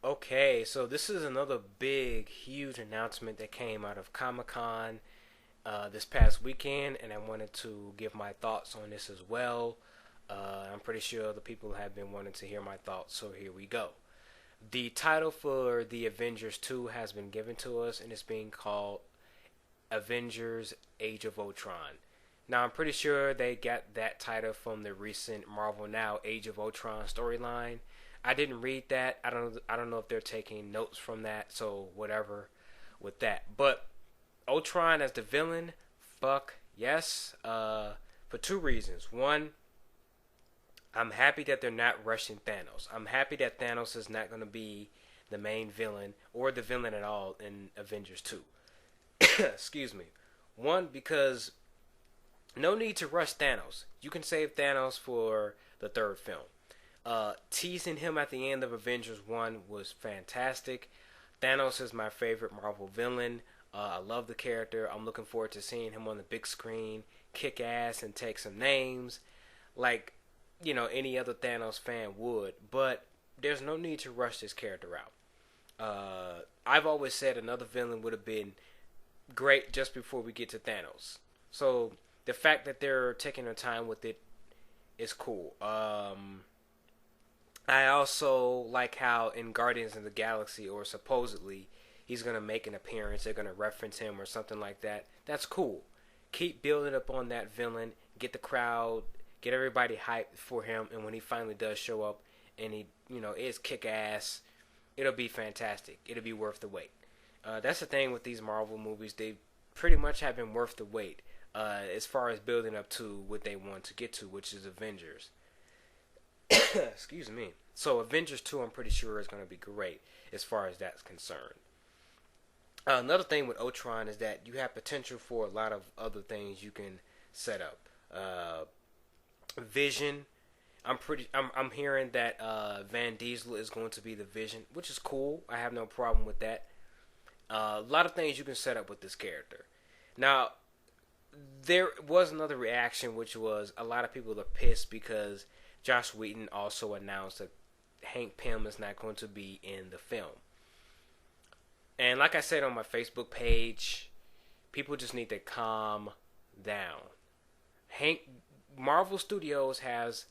Okay, so this is another big, huge announcement that came out of Comic Con this past weekend, and I wanted to give my thoughts on this as well. I'm pretty sure the people have been wanting to hear my thoughts, so here we go. The title for the Avengers 2 has been given to us, and it's being called Avengers Age of Ultron. Now, I'm pretty sure they got that title from the recent Marvel Now Age of Ultron storyline. I didn't read that. I don't know if they're taking notes from that, so whatever with that. But Ultron as the villain, fuck yes. For two reasons. One, I'm happy that they're not rushing Thanos. I'm happy that Thanos is not going to be the main villain or the villain at all in Avengers 2. Excuse me. One, because no need to rush Thanos. You can save Thanos for the third film. Teasing him at the end of Avengers 1 was fantastic. Thanos is my favorite Marvel villain. I love the character. I'm looking forward to seeing him on the big screen, kick ass and take some names like, any other Thanos fan would. But there's no need to rush this character out. I've always said another villain would have been great just before we get to Thanos. So the fact that they're taking their time with it is cool. I also like how in Guardians of the Galaxy, or supposedly, he's going to make an appearance. They're going to reference him or something like that. That's cool. Keep building up on that villain. Get the crowd, get everybody hyped for him. And when he finally does show up and he, is kick ass, it'll be fantastic. It'll be worth the wait. That's the thing with these Marvel movies. They pretty much have been worth the wait as far as building up to what they want to get to, which is Avengers. Excuse me. So Avengers 2, I'm pretty sure is going to be great as far as that's concerned. Another thing with Ultron is that you have potential for a lot of other things you can set up. Vision. I'm hearing that Van Diesel is going to be the Vision, which is cool. I have no problem with that. A lot of things you can set up with this character. Now, there was another reaction, which was a lot of people are pissed because Josh Whedon also announced that Hank Pym is not going to be in the film. And like I said on my Facebook page, people just need to calm down. Marvel Studios has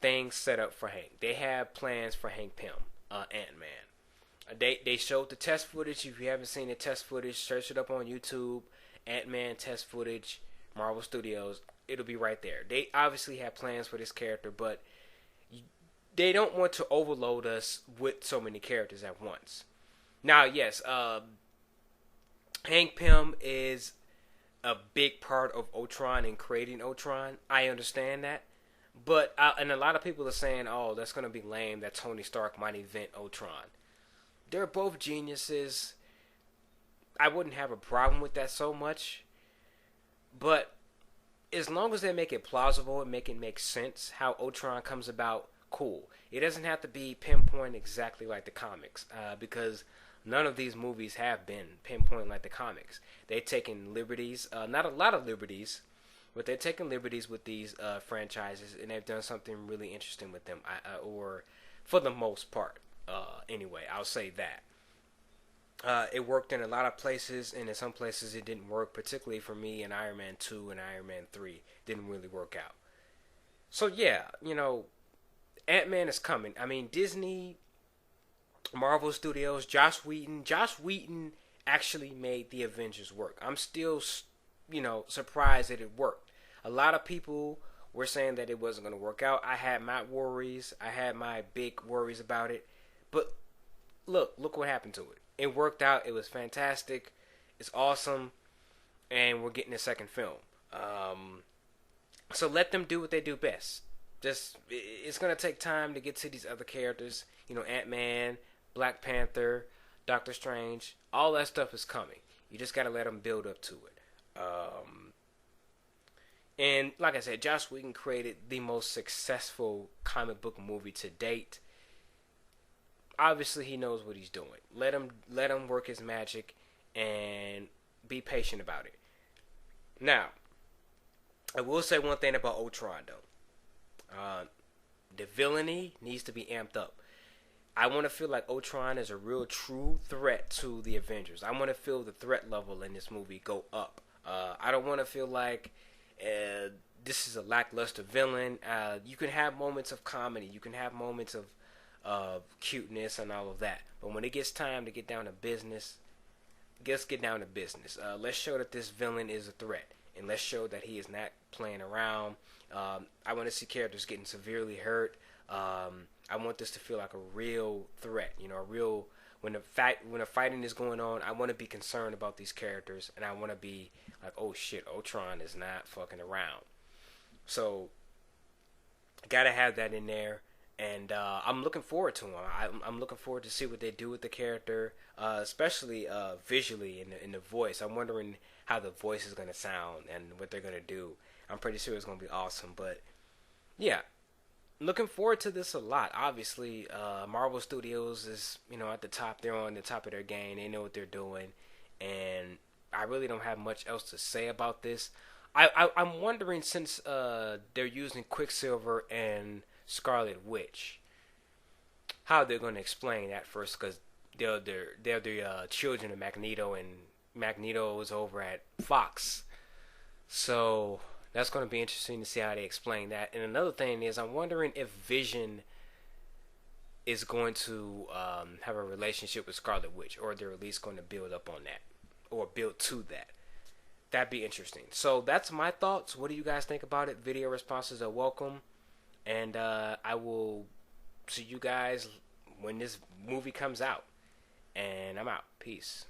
things set up for Hank. They have plans for Hank Pym, Ant-Man. They showed the test footage. If you haven't seen the test footage, search it up on YouTube. Ant-Man test footage, Marvel Studios. It'll be right there. They obviously have plans for this character, but they don't want to overload us with so many characters at once. Now, yes, Hank Pym is a big part of Ultron and creating Ultron. I understand that. But, and a lot of people are saying, oh, that's going to be lame that Tony Stark might invent Ultron. They're both geniuses. I wouldn't have a problem with that so much. But as long as they make it plausible and make it make sense how Ultron comes about, cool. It doesn't have to be pinpoint exactly like the comics, because none of these movies have been pinpoint like the comics. They've taken liberties, not a lot of liberties, but they're taking liberties with these franchises, and they've done something really interesting with them, or for the most part. Anyway, I'll say that. It worked in a lot of places, and in some places it didn't work, particularly for me in Iron Man 2 and Iron Man 3. Didn't really work out. So, yeah, Ant-Man is coming. I mean, Disney, Marvel Studios, Josh Whedon. Josh Whedon actually made the Avengers work. I'm still, surprised that it worked. A lot of people were saying that it wasn't going to work out. I had my worries. I had my big worries about it. But look what happened to it. It worked out. It was fantastic. It's awesome. And we're getting a second film. So let them do what they do best. It's going to take time to get to these other characters. Ant-Man, Black Panther, Doctor Strange. All that stuff is coming. You just got to let them build up to it. And like I said, Joss Whedon created the most successful comic book movie to date. Obviously, he knows what he's doing. Let him work his magic and be patient about it. Now, I will say one thing about Ultron, though. The villainy needs to be amped up. I want to feel like Ultron is a real true threat to the Avengers. I want to feel the threat level in this movie go up. I don't want to feel like this is a lackluster villain. You can have moments of comedy. You can have moments of cuteness and all of that. But when it gets time to get down to business, let's get down to business. Let's show that this villain is a threat. And let's show that he is not playing around. I want to see characters getting severely hurt. I want this to feel like a real threat. You know, a real when the fighting is going on. I want to be concerned about these characters, and I want to be like, oh shit, Ultron is not fucking around. So, gotta have that in there, and I'm looking forward to them. I'm looking forward to see what they do with the character, especially visually in the voice. I'm wondering how the voice is gonna sound and what they're gonna do. I'm pretty sure it's gonna be awesome, but yeah. Looking forward to this a lot. Obviously, Marvel Studios is, at the top. They're on the top of their game. They know what they're doing, and I really don't have much else to say about this. I'm wondering, since they're using Quicksilver and Scarlet Witch, how they're going to explain that first, because they're the children of Magneto, and Magneto is over at Fox. So that's going to be interesting to see how they explain that. And another thing is, I'm wondering if Vision is going to have a relationship with Scarlet Witch, or they're at least going to build up on that, or build to that. That'd be interesting. So that's my thoughts. What do you guys think about it? Video responses are welcome. And I will see you guys when this movie comes out. And I'm out. Peace.